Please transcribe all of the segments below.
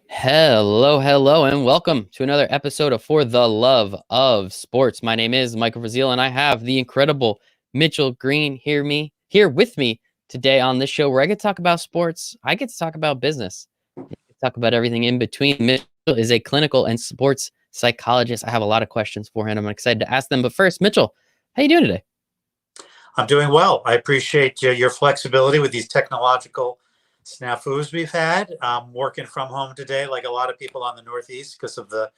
Hello, and welcome to another episode of For the Love of Sports. My name is Michael Rasile, and I have the incredible Mitchell Greene here with me today on this show where I get to talk about sports. I get to talk about business. I get to talk about everything in between. Mitchell is a clinical and sports psychologist. I have a lot of questions for him. I'm excited to ask them. But first, Mitchell, how you doing today? I'm doing well. I appreciate your flexibility with these technological snafus we've had. I'm working from home today, like a lot of people on the Northeast, because of the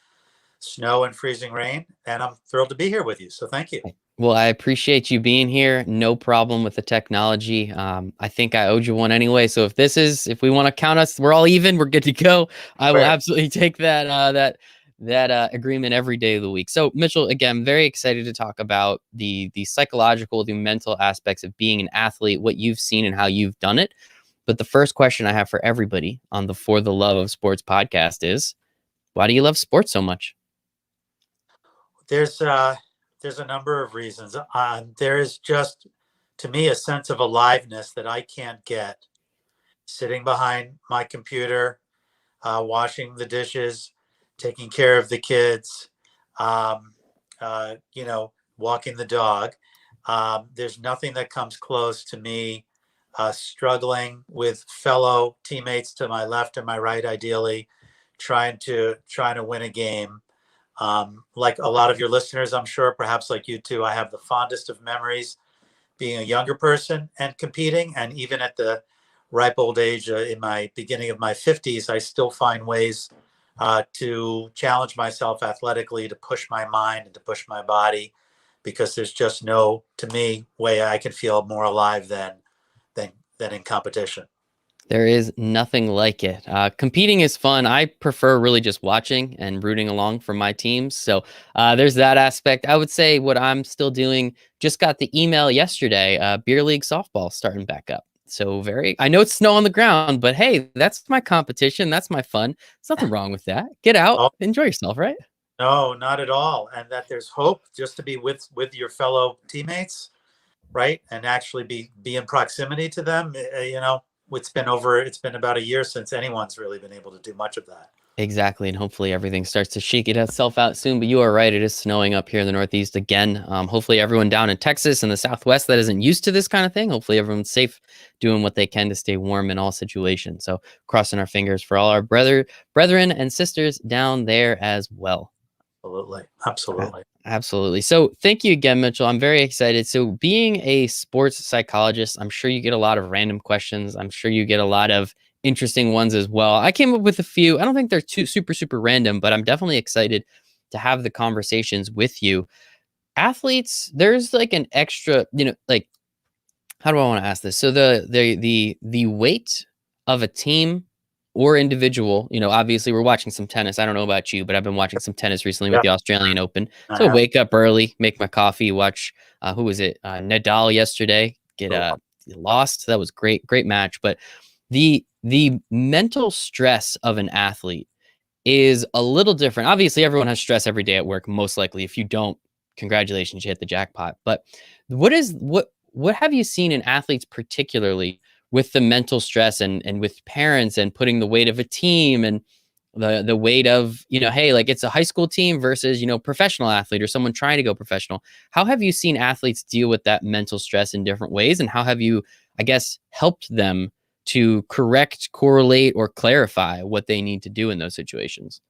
snow and freezing rain. And I'm thrilled to be here with you. So thank you. Well, I appreciate you being here. No problem with the technology. I think I owed you one anyway. So if we want to count us, we're all even. We're good to go. I will Fair. absolutely take that agreement every day of the week. So, Mitchell, again, very excited to talk about the psychological, the mental aspects of being an athlete, what you've seen and how you've done it. But the first question I have for everybody on the For the Love of Sports podcast is, why do you love sports so much? There's a number of reasons. There is just, to me, a sense of aliveness that I can't get sitting behind my computer, washing the dishes, taking care of the kids, um, walking the dog. There's nothing that comes close to me struggling with fellow teammates to my left and my right, ideally, trying to win a game. Like a lot of your listeners, I'm sure, perhaps like you too, I have the fondest of memories being a younger person and competing. And even at the ripe old age, in my beginning of my 50s, I still find ways to challenge myself athletically, to push my mind and to push my body, because there's just no, to me, way I can feel more alive than in competition. There is nothing like it. Competing is fun. I prefer really just watching and rooting along for my teams. So there's that aspect. I would say what I'm still doing, just got the email yesterday, beer league softball starting back up. So I know it's snow on the ground, but hey, that's my competition. That's my fun. There's nothing wrong with that. Get out, Oh, enjoy yourself, right? no, not at all. And that there's hope just to be with your fellow teammates, right? And actually be in proximity to them. It's been about a year since anyone's really been able to do much of that. Exactly, and hopefully everything starts to shake itself out soon. But you are right; it is snowing up here in the Northeast again. Hopefully, everyone down in Texas and the Southwest that isn't used to this kind of thing. Hopefully, everyone's safe, doing what they can to stay warm in all situations. So, crossing our fingers for all our brethren, and sisters down there as well. Absolutely. Absolutely. Absolutely. So, thank you again, Mitchell. I'm very excited. So, being a sports psychologist, I'm sure you get a lot of random questions. I'm sure you get a lot of interesting ones as well. I came up with a few. I don't think they're too super random, but I'm definitely excited to have the conversations with you. Athletes, there's like an extra, like, how do I want to ask this? So the weight of a team or individual, obviously we're watching some tennis. I don't know about you, but I've been watching some tennis recently with Yeah, the Australian Open. I So have. wake up early, make my coffee, watch who was it? Nadal yesterday get Oh, lost. That was great match. But the mental stress of an athlete is a little different. Obviously, everyone has stress every day at work. Most likely, if you don't, congratulations, you hit the jackpot. But what have you seen in athletes, particularly with the mental stress and with parents and putting the weight of a team and the weight of, hey, like it's a high school team versus, professional athlete or someone trying to go professional. How have you seen athletes deal with that mental stress in different ways? And how have you, I guess, helped them to correct, correlate, or clarify what they need to do in those situations?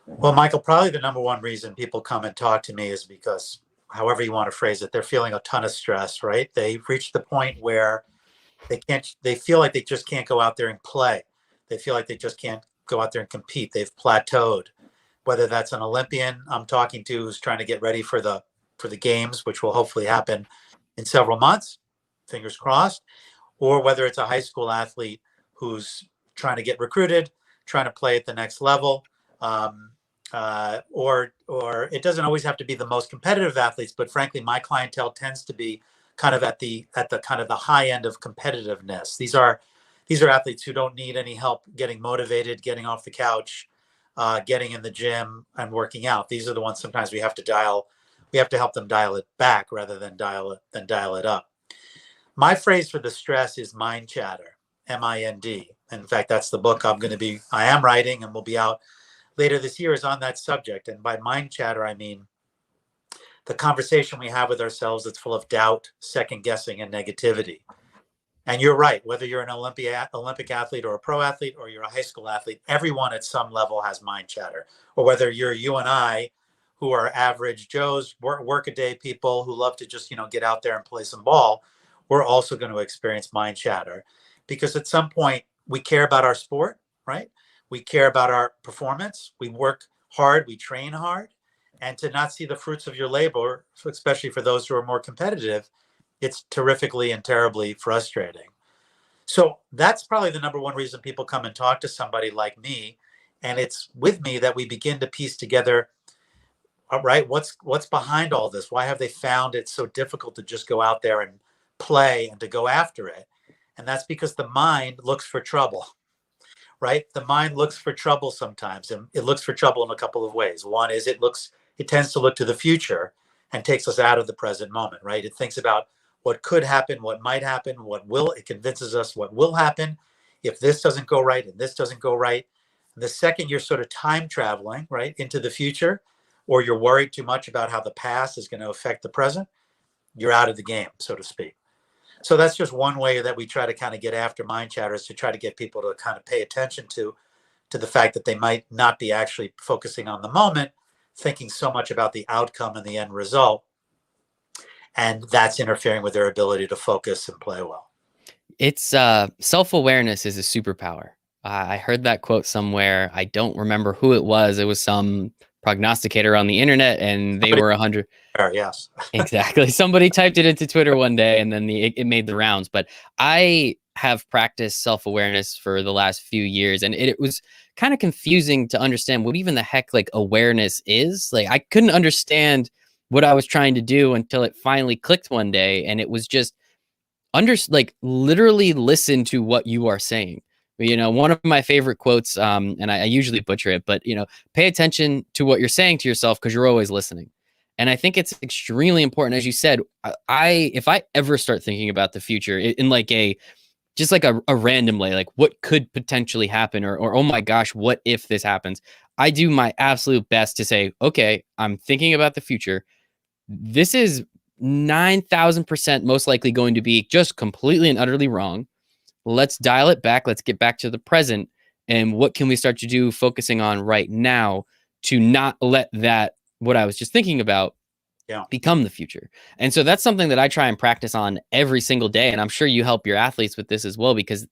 well, Michael, probably the number one reason people come and talk to me is because, however you want to phrase it, they're feeling a ton of stress, right? They've reached the point where they feel like they just can't go out there and play. They feel like they just can't go out there and compete. They've plateaued. Whether that's an Olympian I'm talking to who's trying to get ready for the games, which will hopefully happen in several months, fingers crossed, or whether it's a high school athlete who's trying to get recruited, trying to play at the next level, or it doesn't always have to be the most competitive athletes, but frankly, my clientele tends to be kind of at the kind of the high end of competitiveness. These are athletes who don't need any help getting motivated, getting off the couch, getting in the gym and working out. These are the ones sometimes we have to help them dial it back rather than dial it up. My phrase for the stress is mind chatter, MIND. in fact, that's the book I am writing and will be out later this year, is on that subject. And by mind chatter, I mean the conversation we have with ourselves that's full of doubt, second guessing, and negativity. And you're right, whether you're an Olympic athlete or a pro athlete or you're a high school athlete, everyone at some level has mind chatter. Or whether you're you and I, who are average Joes, work-a-day people who love to just, get out there and play some ball, we're also going to experience mind chatter. Because at some point, we care about our sport, right? We care about our performance. We work hard, we train hard. And to not see the fruits of your labor, especially for those who are more competitive, it's terrifically and terribly frustrating. So that's probably the number one reason people come and talk to somebody like me. And it's with me that we begin to piece together, all right, what's behind all this? Why have they found it so difficult to just go out there and play and to go after it? And that's because the mind looks for trouble, right? The mind looks for trouble sometimes, and it looks for trouble in a couple of ways. One is it tends to look to the future and takes us out of the present moment, right? It thinks about what could happen, what might happen, it convinces us what will happen if this doesn't go right and this doesn't go right. And the second you're sort of time traveling, right, into the future, or you're worried too much about how the past is going to affect the present, you're out of the game, so to speak. So that's just one way that we try to kind of get after mind chatter, is to try to get people to kind of pay attention to the fact that they might not be actually focusing on the moment, thinking so much about the outcome and the end result. And that's interfering with their ability to focus and play well. It's self-awareness is a superpower. I heard that quote somewhere. I don't remember who it was. It was some prognosticator on the internet, and they were 100. Yes. Exactly. Somebody typed it into Twitter one day, and then it made the rounds. But I have practiced self-awareness for the last few years, and it was kind of confusing to understand what even the heck like awareness is. Like, I couldn't understand what I was trying to do until it finally clicked one day, and it was just literally listen to what you are saying. One of my favorite quotes, and I usually butcher it, but pay attention to what you're saying to yourself, because you're always listening. And I think it's extremely important, as you said. If I ever start thinking about the future in like a random way, like what could potentially happen, or oh my gosh, what if this happens? I do my absolute best to say, okay, I'm thinking about the future. This is 9,000% most likely going to be just completely and utterly wrong. Let's dial it back. Let's get back to the present. And what can we start to do focusing on right now to not let that, what I was just thinking about, become the future? And so that's something that I try and practice on every single day. And I'm sure you help your athletes with this as well, because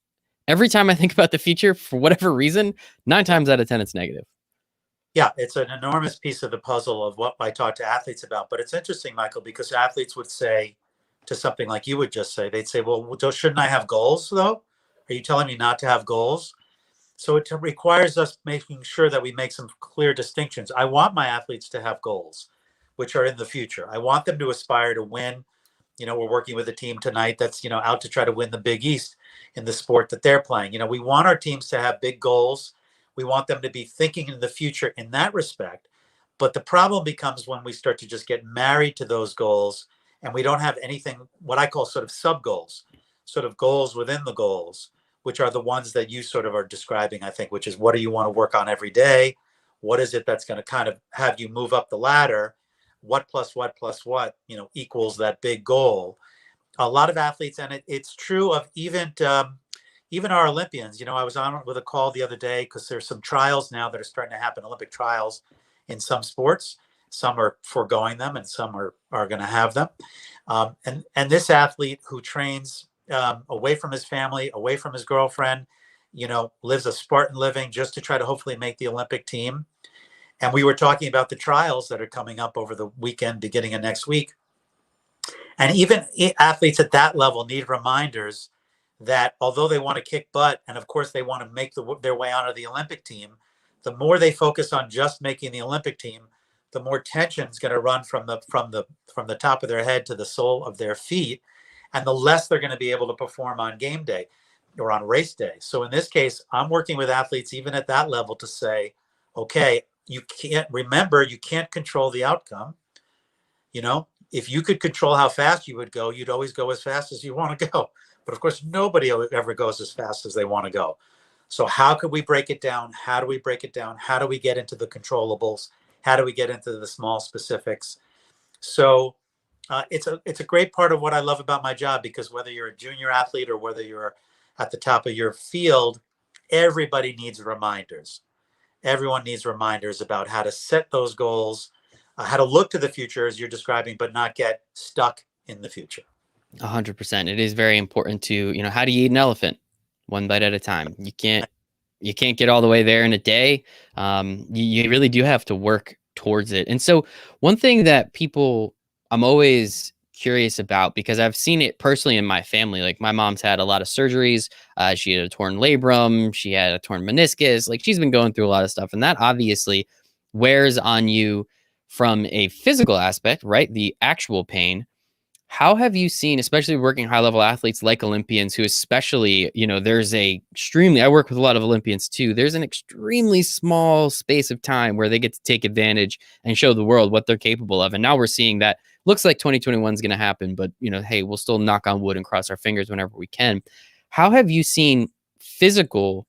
every time I think about the future, for whatever reason, 9 times out of 10, it's negative. Yeah, it's an enormous piece of the puzzle of what I talk to athletes about. But it's interesting, Michael, because athletes would say to something like you would just say, they'd say, well, shouldn't I have goals, though? Are you telling me not to have goals? So it requires us making sure that we make some clear distinctions. I want my athletes to have goals, which are in the future. I want them to aspire to win. We're working with a team tonight that's, out to try to win the Big East in the sport that they're playing. We want our teams to have big goals. We want them to be thinking in the future in that respect. But the problem becomes when we start to just get married to those goals and we don't have anything, what I call sort of sub goals, sort of goals within the goals, which are the ones that you sort of are describing, I think, which is what do you want to work on every day? What is it that's going to kind of have you move up the ladder? What plus what plus what, equals that big goal? A lot of athletes, and it's true of even our Olympians. I was on with a call the other day because there's some trials now that are starting to happen, Olympic trials in some sports. Some are foregoing them and some are going to have them. And this athlete who trains away from his family, away from his girlfriend, lives a Spartan living just to try to hopefully make the Olympic team. And we were talking about the trials that are coming up over the weekend, beginning of next week. And even athletes at that level need reminders that although they want to kick butt, and of course they want to make their way onto the Olympic team, the more they focus on just making the Olympic team, the more tension is going to run from the top of their head to the sole of their feet, and the less they're going to be able to perform on game day or on race day. So in this case, I'm working with athletes even at that level to say, okay, you can't control the outcome. If you could control how fast you would go, you'd always go as fast as you want to go. But of course, nobody ever goes as fast as they want to go. So how could we break it down? How do we break it down? How do we get into the controllables? How do we get into the small specifics? So it's a great part of what I love about my job, because whether you're a junior athlete or whether you're at the top of your field, everybody needs reminders. Everyone needs reminders about how to set those goals, how to look to the future as you're describing, but not get stuck in the future. 100%. It is very important to, how do you eat an elephant? One bite at a time. You can't get all the way there in a day. You really do have to work towards it. And so one thing that I'm always curious about, because I've seen it personally in my family, like my mom's had a lot of surgeries. She had a torn labrum. She had a torn meniscus. Like she's been going through a lot of stuff. And that obviously wears on you from a physical aspect, right? The actual pain. How have you seen, especially working high level athletes like Olympians, who especially, I work with a lot of Olympians too. There's an extremely small space of time where they get to take advantage and show the world what they're capable of. And now we're seeing that looks like 2021 is going to happen, but hey, we'll still knock on wood and cross our fingers whenever we can. How have you seen physical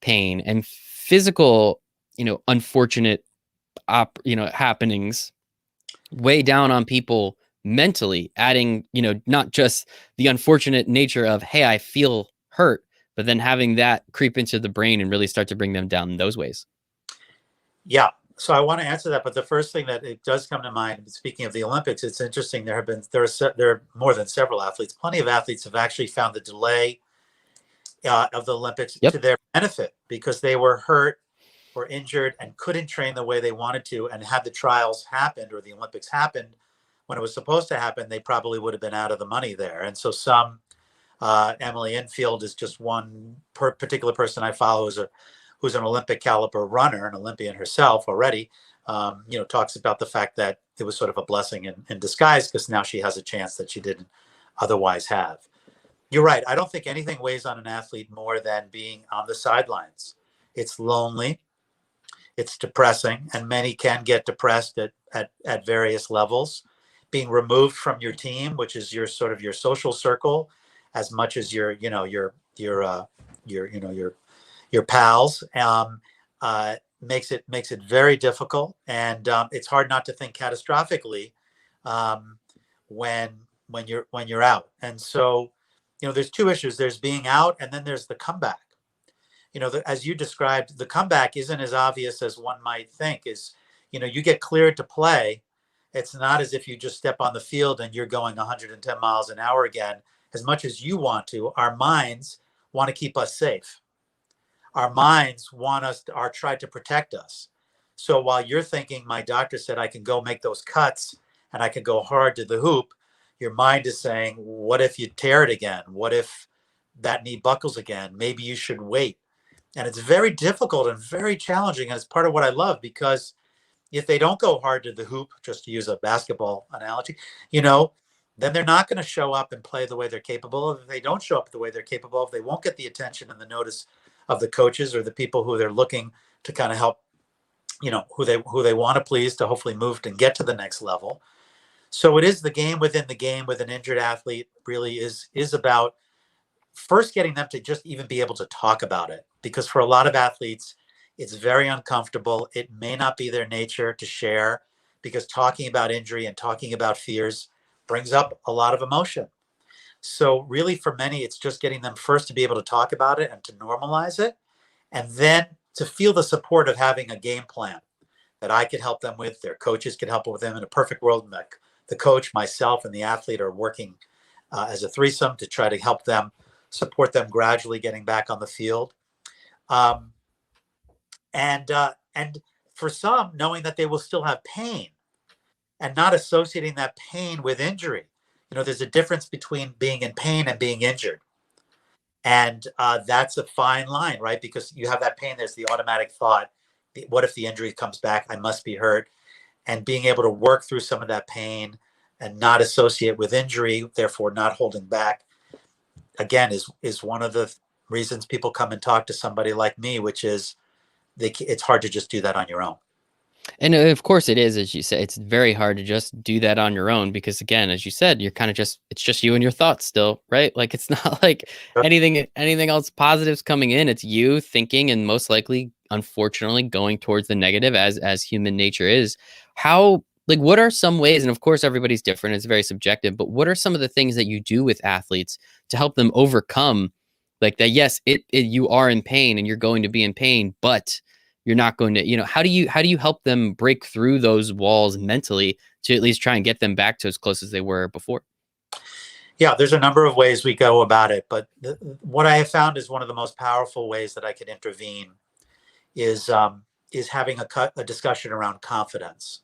pain and physical, unfortunate, happenings weigh down on people mentally, adding, not just the unfortunate nature of, hey, I feel hurt, but then having that creep into the brain and really start to bring them down in those ways? Yeah. So I want to answer that, but the first thing that it does come to mind, speaking of the Olympics, it's interesting. There are more than several athletes. Plenty of athletes have actually found the delay of the Olympics Yep. to their benefit, because they were hurt or injured and couldn't train the way they wanted to. And had the trials happened or the Olympics happened when it was supposed to happen, they probably would have been out of the money there. And so Emily Infield is just one particular person I follow, who's an Olympic caliber runner, an Olympian herself already. Talks about the fact that it was sort of a blessing in disguise, because now she has a chance that she didn't otherwise have. You're right. I don't think anything weighs on an athlete more than being on the sidelines. It's lonely. It's depressing, and many can get depressed at various levels. Being removed from your team, which is your sort of your social circle, as much as your pals, makes it very difficult, and it's hard not to think catastrophically um, when you're out. And so, there's two issues. There's being out, and then there's the comeback. As you described, the comeback isn't as obvious as one might think. You get cleared to play. It's not as if you just step on the field and you're going 110 miles an hour again. As much as you want to, our minds want to keep us safe. Our minds are trying to protect us. So while you're thinking, my doctor said I can go make those cuts and I can go hard to the hoop, your mind is saying, what if you tear it again? What if that knee buckles again? Maybe you should wait. And it's very difficult and very challenging. And it's part of what I love, because if they don't go hard to the hoop, just to use a basketball analogy, then they're not going to show up and play the way they're capable of. If they don't show up the way they're capable of, they won't get the attention and the notice of the coaches or the people who they're looking to kind of help, who they want to please to hopefully move and get to the next level. So it is the game within the game with an injured athlete. Really is about first getting them to just even be able to talk about it, because for a lot of athletes, it's very uncomfortable. It may not be their nature to share, because talking about injury and talking about fears brings up a lot of emotion. So really, for many, it's just getting them first to be able to talk about it and to normalize it, and then to feel the support of having a game plan that I could help them with, their coaches could help with them. In a perfect world, the coach, myself, and the athlete are working as a threesome to try to help them, support them gradually getting back on the field. Um, and for some, knowing that they will still have pain and not associating that pain with injury. There's a difference between being in pain and being injured. And that's a fine line, right? Because you have that pain, there's the automatic thought, what if the injury comes back? I must be hurt. And being able to work through some of that pain and not associate with injury, therefore not holding back, again, is one of the reasons people come and talk to somebody like me, which is it's hard to just do that on your own. And of course it is, as you say, it's very hard to just do that on your own because again, as you said, you're kind of just it's just you and your thoughts still, right? Like it's not like anything else positives coming in. It's you thinking and most likely, unfortunately, going towards the negative as human nature is. How like what are some ways, and of course everybody's different, it's very subjective, but what are some of the things that you do with athletes to help them overcome like that? Yes, you are in pain and you're going to be in pain, but you're not going to, how do you help them break through those walls mentally to at least try and get them back to as close as they were before? Yeah, there's a number of ways we go about it, but what I have found is one of the most powerful ways that I can intervene is having a discussion around confidence.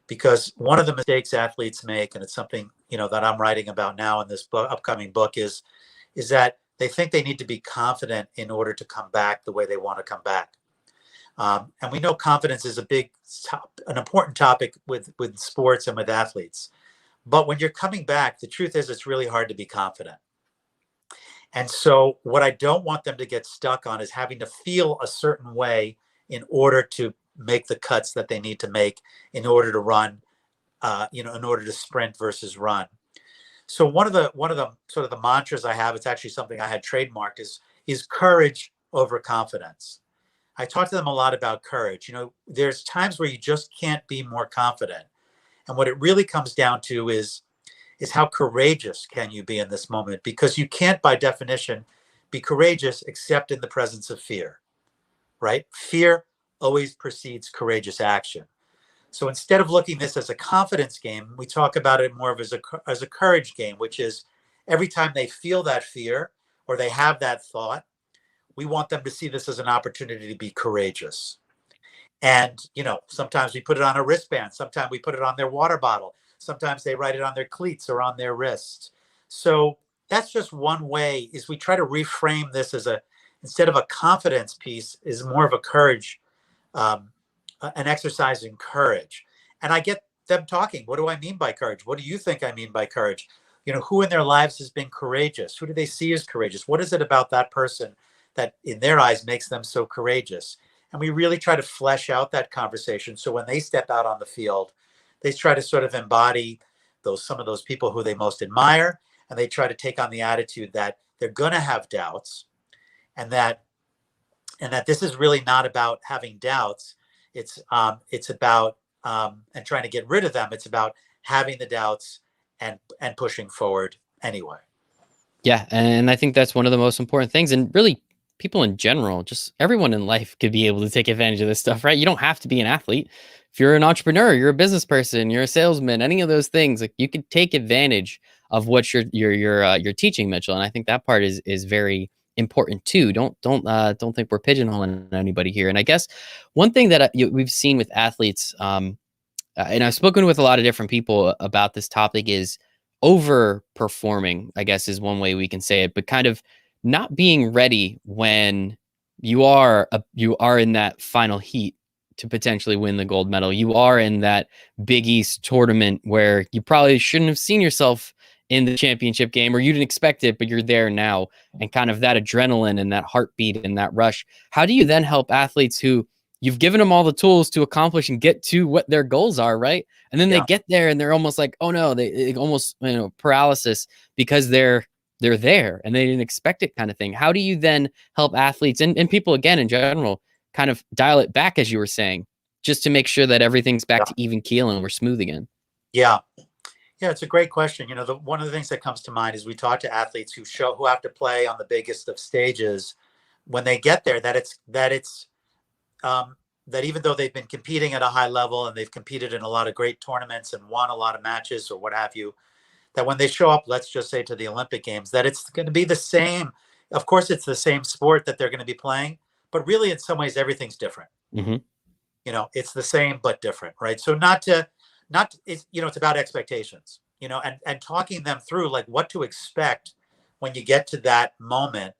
Because one of the mistakes athletes make, and it's something that I'm writing about now in this upcoming book, is that they think they need to be confident in order to come back the way they want to come back. And we know confidence is an important topic with sports and with athletes. But when you're coming back, the truth is it's really hard to be confident. And so what I don't want them to get stuck on is having to feel a certain way in order to make the cuts that they need to make in order to run, in order to sprint versus run. So one of the sort of the mantras I have, it's actually something I had trademarked, is courage over confidence. I talk to them a lot about courage. There's times where you just can't be more confident. And what it really comes down to is how courageous can you be in this moment? Because you can't, by definition, be courageous except in the presence of fear, right? Fear always precedes courageous action. So instead of looking at this as a confidence game, we talk about it more of as a courage game, which is every time they feel that fear or they have that thought, we want them to see this as an opportunity to be courageous. And, sometimes we put it on a wristband. Sometimes we put it on their water bottle. Sometimes they write it on their cleats or on their wrists. So that's just one way is we try to reframe this as instead of a confidence piece is more of a courage, um, an exercise in courage. And I get them talking. What do I mean by courage? What do you think I mean by courage? Who in their lives has been courageous? Who do they see as courageous? What is it about that person that in their eyes makes them so courageous? And we really try to flesh out that conversation. So when they step out on the field, they try to sort of embody some of those people who they most admire. And they try to take on the attitude that they're going to have doubts and that this is really not about having doubts. It's about and trying to get rid of them. It's about having the doubts and pushing forward anyway. Yeah, and I think that's one of the most important things. And really, people in general, just everyone in life could be able to take advantage of this stuff, right? You don't have to be an athlete. If you're an entrepreneur, you're a business person, you're a salesman, any of those things, like you could take advantage of what you're teaching, Mitchell. And I think that part is very important too. Don't think we're pigeonholing anybody here. And I guess one thing that we've seen with athletes, and I've spoken with a lot of different people about this topic is overperforming, I guess is one way we can say it, but kind of not being ready when you are in that final heat to potentially win the gold medal. You are in that Big East tournament where you probably shouldn't have seen yourself in the championship game or you didn't expect it, but you're there now, and kind of that adrenaline and that heartbeat and that rush. How do you then help athletes who you've given them all the tools to accomplish and get to what their goals are, right? And then they Yeah. get there and they're almost like, oh no, they almost paralysis because they're there and they didn't expect it, kind of thing. How do you then help athletes and people again in general kind of dial it back, as you were saying, just to make sure that everything's back Yeah. to even keel and we're smooth again? Yeah. Yeah, it's a great question. One of the things that comes to mind is we talk to athletes who have to play on the biggest of stages. When they get there, that even though they've been competing at a high level and they've competed in a lot of great tournaments and won a lot of matches or what have you, that when they show up, let's just say to the Olympic Games, that it's going to be the same. Of course, it's the same sport that they're going to be playing, but really, in some ways, everything's different. Mm-hmm. It's the same but different, right? So it's about expectations, and talking them through like what to expect when you get to that moment,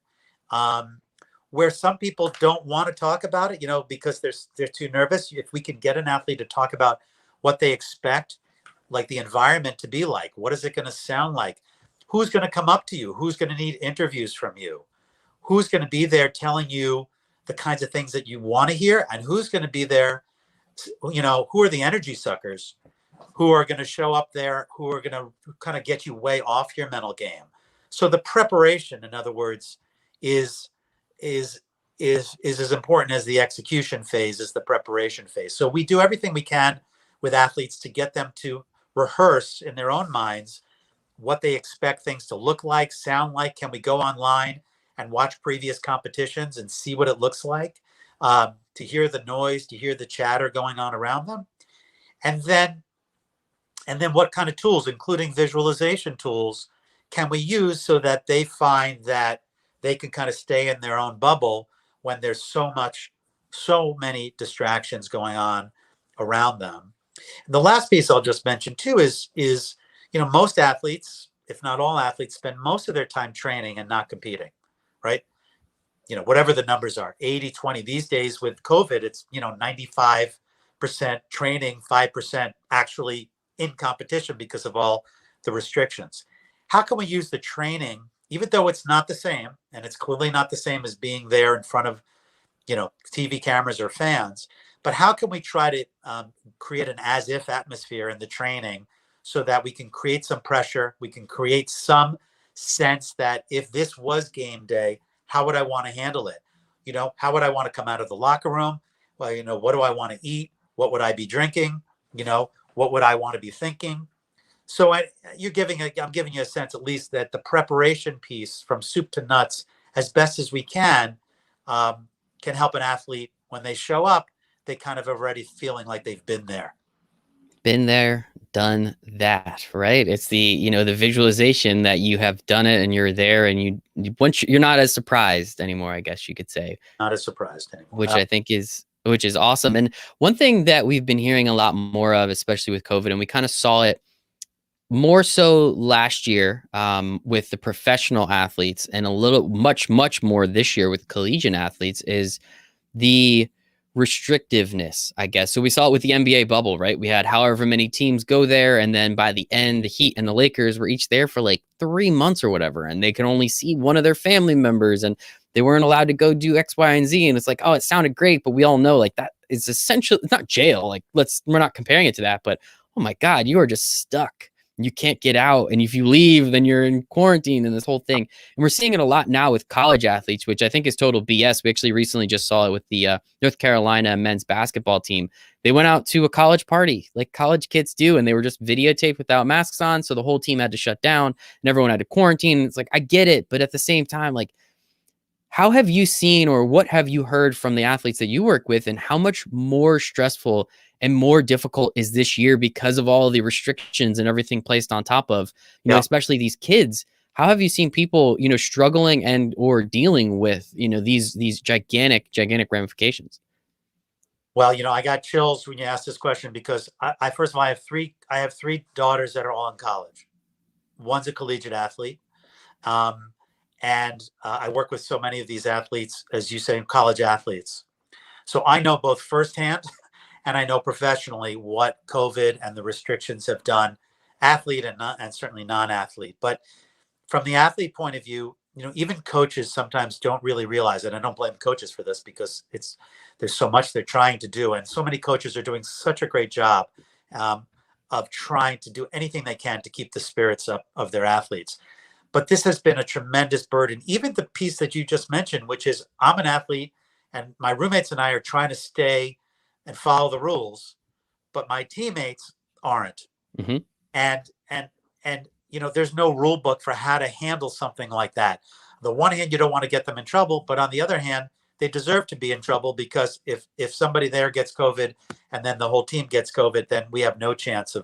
where some people don't want to talk about it, because they're too nervous. If we can get an athlete to talk about what they expect, like the environment to be like, what is it going to sound like? Who's going to come up to you? Who's going to need interviews from you? Who's going to be there telling you the kinds of things that you want to hear? And who's going to be there who are the energy suckers who are going to show up there, who are going to kind of get you way off your mental game. So the preparation, in other words, is is is as important as the execution phase is the preparation phase. So we do everything we can with athletes to get them to rehearse in their own minds what they expect things to look like, sound like. Can we go online and watch previous competitions and see what it looks like? To hear the noise, to hear the chatter going on around them, and then what kind of tools, including visualization tools, can we use so that they find that they can kind of stay in their own bubble when there's so many distractions going on around them. And the last piece I'll just mention too is most athletes, if not all athletes, spend most of their time training and not competing, right? Whatever the numbers are, 80-20. These days with COVID, it's 95% training, 5% actually in competition because of all the restrictions. How can we use the training, even though it's not the same, and it's clearly not the same as being there in front of TV cameras or fans, but how can we try to create an as if atmosphere in the training so that we can create some pressure, we can create some sense that if this was game day, how would I want to handle it? How would I want to come out of the locker room? Well, what do I want to eat? What would I be drinking? What would I want to be thinking? So I'm giving you a sense, at least, that the preparation piece from soup to nuts, as best as we can help an athlete when they show up. They kind of already feeling like they've been there. Been there, done that, right? It's the visualization that you have done it and you're there, and once you're not as surprised anymore, I guess you could say. Not as surprised anymore. Which I think is awesome. And one thing that we've been hearing a lot more of, especially with COVID, and we kind of saw it more so last year with the professional athletes, and much more this year with collegiate athletes, is the restrictiveness, I guess. So we saw it with the NBA bubble, right? We had however many teams go there, and then by the end, the Heat and the Lakers were each there for like 3 months or whatever, and they could only see one of their family members, and they weren't allowed to go do X, Y, and Z. And it's like, oh, it sounded great, but we all know like that is essentially, it's not jail. Like we're not comparing it to that, but oh my God, you are just stuck. You can't get out. And if you leave, then you're in quarantine and this whole thing. And we're seeing it a lot now with college athletes, which I think is total BS. We actually recently just saw it with the North Carolina men's basketball team. They went out to a college party like college kids do, and they were just videotaped without masks on. So the whole team had to shut down and everyone had to quarantine. It's like, I get it. But at the same time, like, how have you seen, or what have you heard from the athletes that you work with, and how much more stressful and more difficult is this year because of all of the restrictions and everything placed on top of, especially these kids? How have you seen people, struggling and or dealing with, these gigantic ramifications? Well, I got chills when you asked this question because I first of all, I have three daughters that are all in college. One's a collegiate athlete. And I work with so many of these athletes, as you say, college athletes. So I know both firsthand and I know professionally what COVID and the restrictions have done, athlete and certainly non-athlete. But from the athlete point of view, even coaches sometimes don't really realize it. I don't blame coaches for this because there's so much they're trying to do. And so many coaches are doing such a great job of trying to do anything they can to keep the spirits up of their athletes. But this has been a tremendous burden. Even the piece that you just mentioned, which is I'm an athlete and my roommates and I are trying to stay and follow the rules, but my teammates aren't. Mm-hmm. And there's no rule book for how to handle something like that. On the one hand, you don't want to get them in trouble, but on the other hand, they deserve to be in trouble because if somebody there gets COVID and then the whole team gets COVID, then we have no chance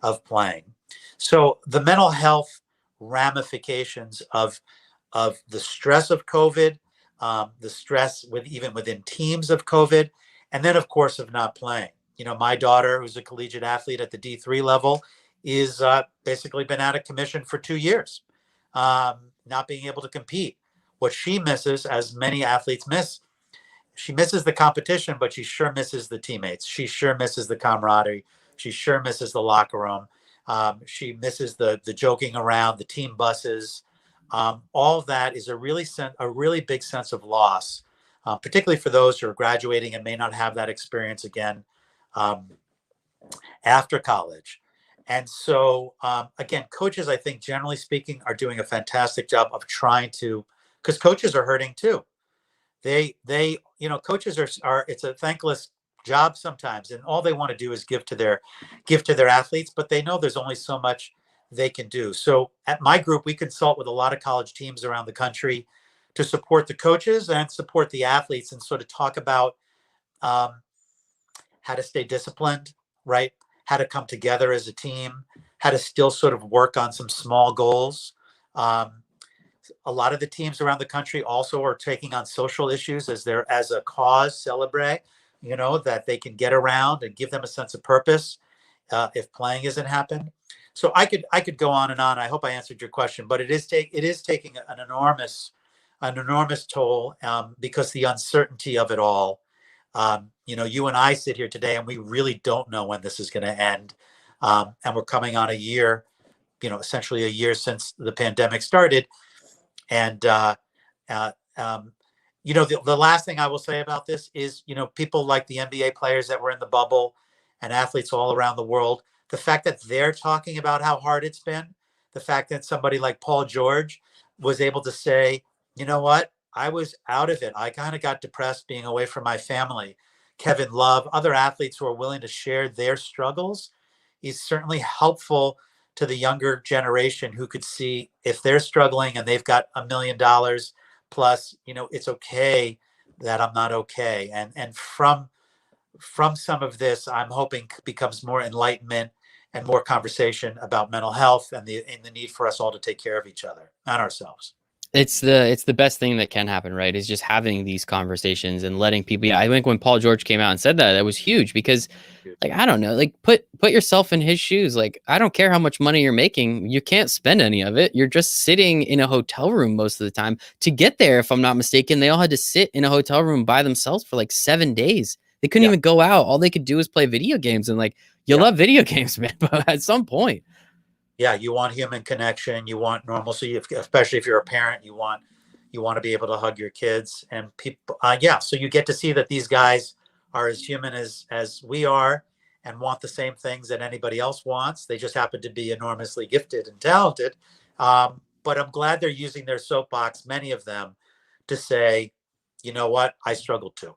of playing. So the mental health ramifications of the stress of COVID, the stress even within teams of COVID, and then of course of not playing. My daughter, who's a collegiate athlete at the D3 level, is basically been out of commission for 2 years, not being able to compete. What she misses, as many athletes miss, she misses the competition, but she sure misses the teammates. She sure misses the camaraderie. She sure misses the locker room. She misses the joking around, the team buses. All of that is a really big sense of loss, particularly for those who are graduating and may not have that experience again um, after college. And so, again, coaches, I think, generally speaking, are doing a fantastic job of trying to, because coaches are hurting too. Coaches are, it's a thankless job sometimes, and all they want to do is give to their athletes, but they know there's only so much they can do. So at my group, we consult with a lot of college teams around the country to support the coaches and support the athletes, and sort of talk about um, how to stay disciplined, right? How to come together as a team, how to still sort of work on some small goals. Um, a lot of the teams around the country also are taking on social issues as a cause celebrate, that they can get around and give them a sense of purpose if playing isn't happening. So I could go on and on. I hope I answered your question, but it is taking an enormous toll, because the uncertainty of it all. You and I sit here today, and we really don't know when this is going to end, and we're coming on a year, essentially a year since the pandemic started. And uh, um, the last thing I will say about this is, people like the NBA players that were in the bubble and athletes all around the world, the fact that they're talking about how hard it's been, the fact that somebody like Paul George was able to say, you know what, I was out of it. I kind of got depressed being away from my family. Kevin Love, other athletes who are willing to share their struggles is certainly helpful to the younger generation who could see if they're struggling and they've got $1 million plus, it's okay that I'm not okay. And from some of this, I'm hoping becomes more enlightenment and more conversation about mental health and the need for us all to take care of each other and ourselves. It's the best thing that can happen, right? Is just having these conversations and letting people. Yeah, I think when Paul George came out and said that, that was huge because, like, I don't know, like put yourself in his shoes. Like, I don't care how much money you're making, you can't spend any of it. You're just sitting in a hotel room most of the time. To get there, if I'm not mistaken, they all had to sit in a hotel room by themselves for like 7 days. They couldn't Yeah, even go out. All they could do is play video games, and like, you yeah. love video games, man, but at some point. Yeah, you want human connection, you want normalcy, especially if you're a parent, you want to be able to hug your kids and people. Yeah, so you get to see that these guys are as human as we are and want the same things that anybody else wants. They just happen to be enormously gifted and talented. But I'm glad they're using their soapbox, many of them, to say, you know what, I struggled too.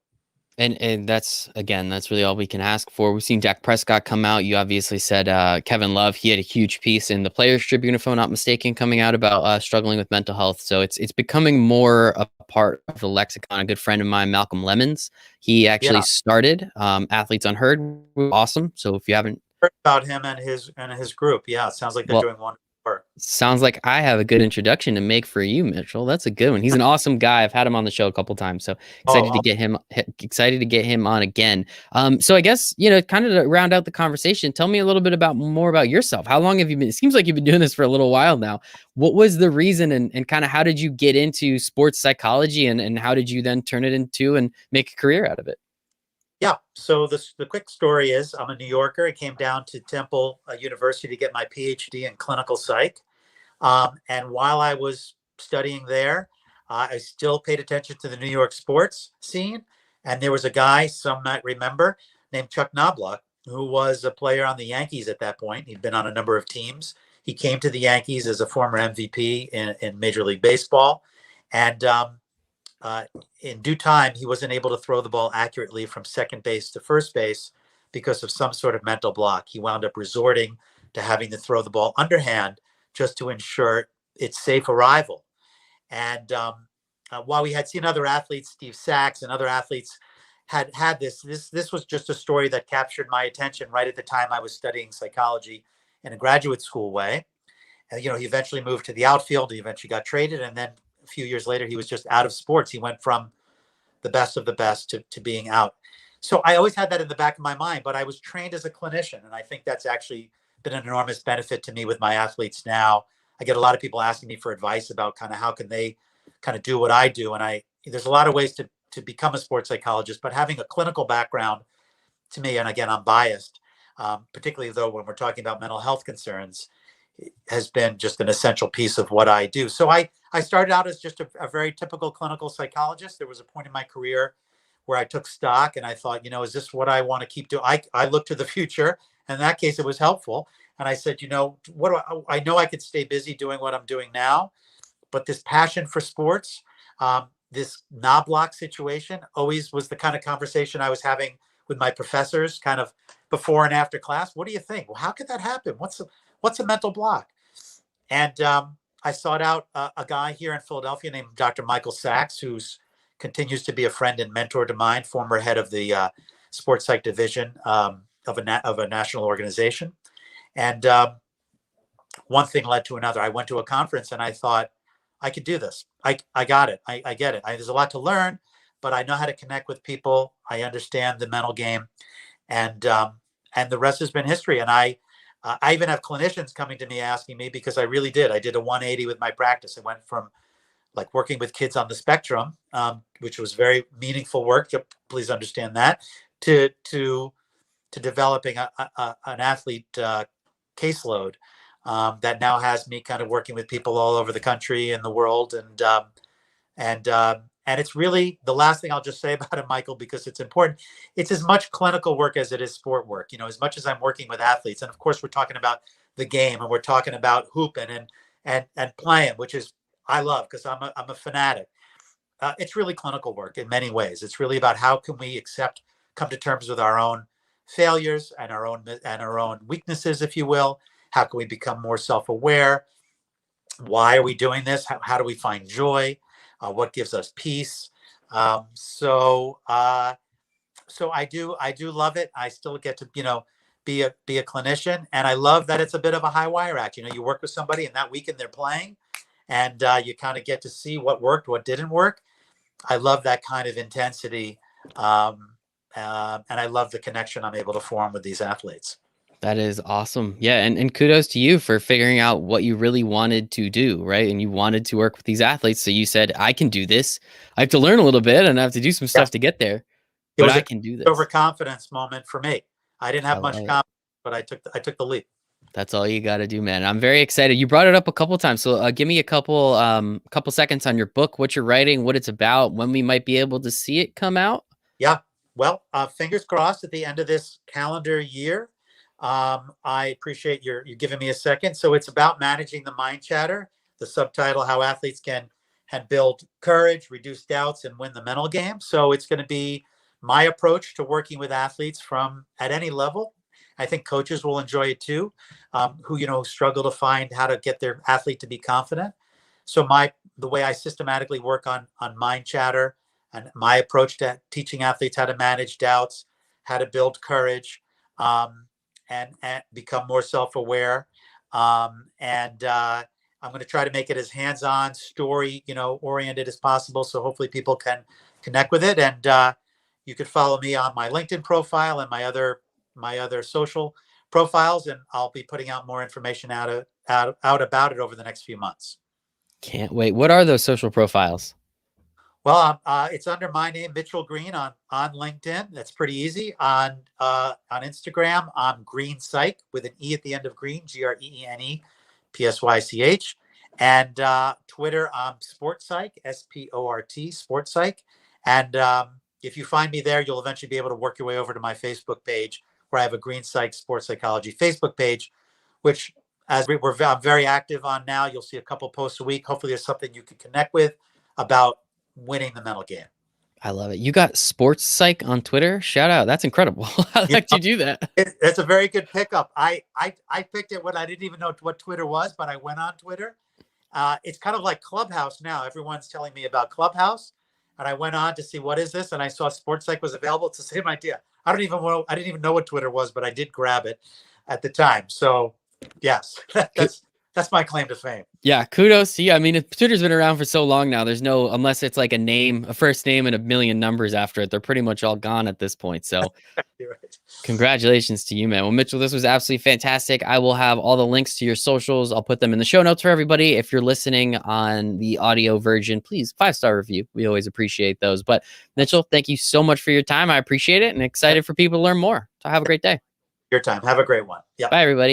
And that's, again, that's really all we can ask for. We've seen Dak Prescott come out. You obviously said Kevin Love. He had a huge piece in the Players Tribune, if I'm not mistaken, coming out about struggling with mental health. So it's becoming more a part of the lexicon. A good friend of mine, Malcolm Lemons, he actually Yeah, started Athletes Unheard. Awesome. So if you haven't, heard about him and his group. Yeah, it sounds like they're well, doing wonderful work. sounds like I have a good introduction to make for you, Mitchell. That's a good one. He's an awesome guy. I've had him on the show a couple times, so excited to Oh, get him on again. So I guess, kind of to round out the conversation, tell me a little bit more about yourself. How long have you been? It seems like you've been doing this for a little while now. What was the reason, and kind of how did you get into sports psychology, and how did you then turn it into and make a career out of it? yeah. So the quick story is I'm a New Yorker. I came down to Temple University to get my PhD in clinical psych. And while I was studying there, I still paid attention to the New York sports scene. And there was a guy, some might remember, named Chuck Knobloch, who was a player on the Yankees at that point. He'd been on a number of teams. He came to the Yankees as a former MVP in Major League Baseball. And uh, in due time, he wasn't able to throw the ball accurately from second base to first base because of some sort of mental block. He wound up resorting to having to throw the ball underhand just to ensure its safe arrival. And while we had seen other athletes, Steve Sachs and other athletes had this was just a story that captured my attention right at the time I was studying psychology in a graduate school way. And, he eventually moved to the outfield. He eventually got traded. And then a few years later, he was just out of sports. He went from the best of the best to being out. So I always had that in the back of my mind, but I was trained as a clinician. And I think that's actually been an enormous benefit to me with my athletes now. I get a lot of people asking me for advice about kind of how can they kind of do what I do. And there's a lot of ways to become a sports psychologist, but having a clinical background to me, and again, I'm biased, particularly though when we're talking about mental health concerns, has been just an essential piece of what I do. So I started out as just a very typical clinical psychologist. There was a point in my career where I took stock and I thought, is this what I want to keep doing? I looked to the future. In that case, it was helpful. And I said, what do I know I could stay busy doing what I'm doing now, but this passion for sports, this knoblock situation always was the kind of conversation I was having with my professors kind of before and after class. What do you think? Well, how could that happen? What's a mental block? And I sought out a guy here in Philadelphia named Dr. Michael Sachs, who's continues to be a friend and mentor to mine, former head of the sports psych division of a national organization. And one thing led to another. I went to a conference and I thought, I could do this. I got it. I get it. There's a lot to learn, but I know how to connect with people. I understand the mental game, and the rest has been history. And I even have clinicians coming to me asking me, because I really did. I did a 180 with my practice. I went from like working with kids on the spectrum, which was very meaningful work. Please understand that, to developing an athlete caseload that now has me kind of working with people all over the country and the world. And it's really, the last thing I'll just say about it, Michael, because it's important, it's as much clinical work as it is sport work. As much as I'm working with athletes, and of course we're talking about the game and we're talking about hooping and playing, which is, I love, because I'm a fanatic. It's really clinical work in many ways. It's really about how can we come to terms with our own failures and our own weaknesses, if you will. How can we become more self-aware? Why are we doing this? How do we find joy? What gives us peace? So I do love it. I still get to be a clinician, and I love that it's a bit of a high wire act. You work with somebody, and that weekend they're playing, and you kind of get to see what worked, what didn't work. I love that kind of intensity, and I love the connection I'm able to form with these athletes. That is awesome. Yeah. And kudos to you for figuring out what you really wanted to do, right? And you wanted to work with these athletes. So you said, I can do this. I have to learn a little bit and I have to do some stuff to get there, It but was I an can do this. overconfidence moment for me. I didn't have much confidence, but I took the leap. That's all you got to do, man. I'm very excited. You brought it up a couple of times. So give me a couple seconds on your book, what you're writing, what it's about, when we might be able to see it come out. Yeah. Well, fingers crossed at the end of this calendar year. I appreciate you giving me a second. So it's about managing the mind chatter. The subtitle, How Athletes Can Build Courage, Reduce Doubts, and Win the Mental Game. So it's going to be my approach to working with athletes from at any level. I think coaches will enjoy it too, who struggle to find how to get their athlete to be confident. So the way I systematically work on mind chatter and my approach to teaching athletes how to manage doubts, how to build courage, and become more self-aware. I'm going to try to make it as hands-on, story, oriented as possible. So hopefully people can connect with it. And you could follow me on my LinkedIn profile and my other social profiles, and I'll be putting out more information out about it over the next few months. Can't wait. What are those social profiles? Well, it's under my name, Mitchell Greene, on LinkedIn. That's pretty easy. On Instagram, I'm Greene Psych with an E at the end of Greene, Greene Psych. And Twitter, I'm Sport Psych, SPORT, Sport Psych. And if you find me there, you'll eventually be able to work your way over to my Facebook page, where I have a Greene Psych Sports Psychology Facebook page, which I'm very active on now. You'll see a couple posts a week. Hopefully there's something you can connect with about winning the mental game. I love it. You got Sports Psych on Twitter? Shout out. That's incredible. How did you do that? It's a very good pickup. I picked it when I didn't even know what Twitter was, but I went on Twitter. It's kind of like Clubhouse now. Everyone's telling me about Clubhouse, and I went on to see what is this, and I saw Sports Psych was available. It's the same idea. I didn't even know what Twitter was, but I did grab it at the time. So yes, that's my claim to fame. Yeah, kudos to you. I mean, Twitter's been around for so long now. There's unless it's like a first name and a million numbers after it, they're pretty much all gone at this point. So Right. Congratulations to you, man. Well, Mitchell, this was absolutely fantastic. I will have all the links to your socials. I'll put them in the show notes for everybody. If you're listening on the audio version, please 5-star review. We always appreciate those. But Mitchell, thank you so much for your time. I appreciate it and excited for people to learn more. So have a great day. Your time. Have a great one. Yeah. Bye, everybody.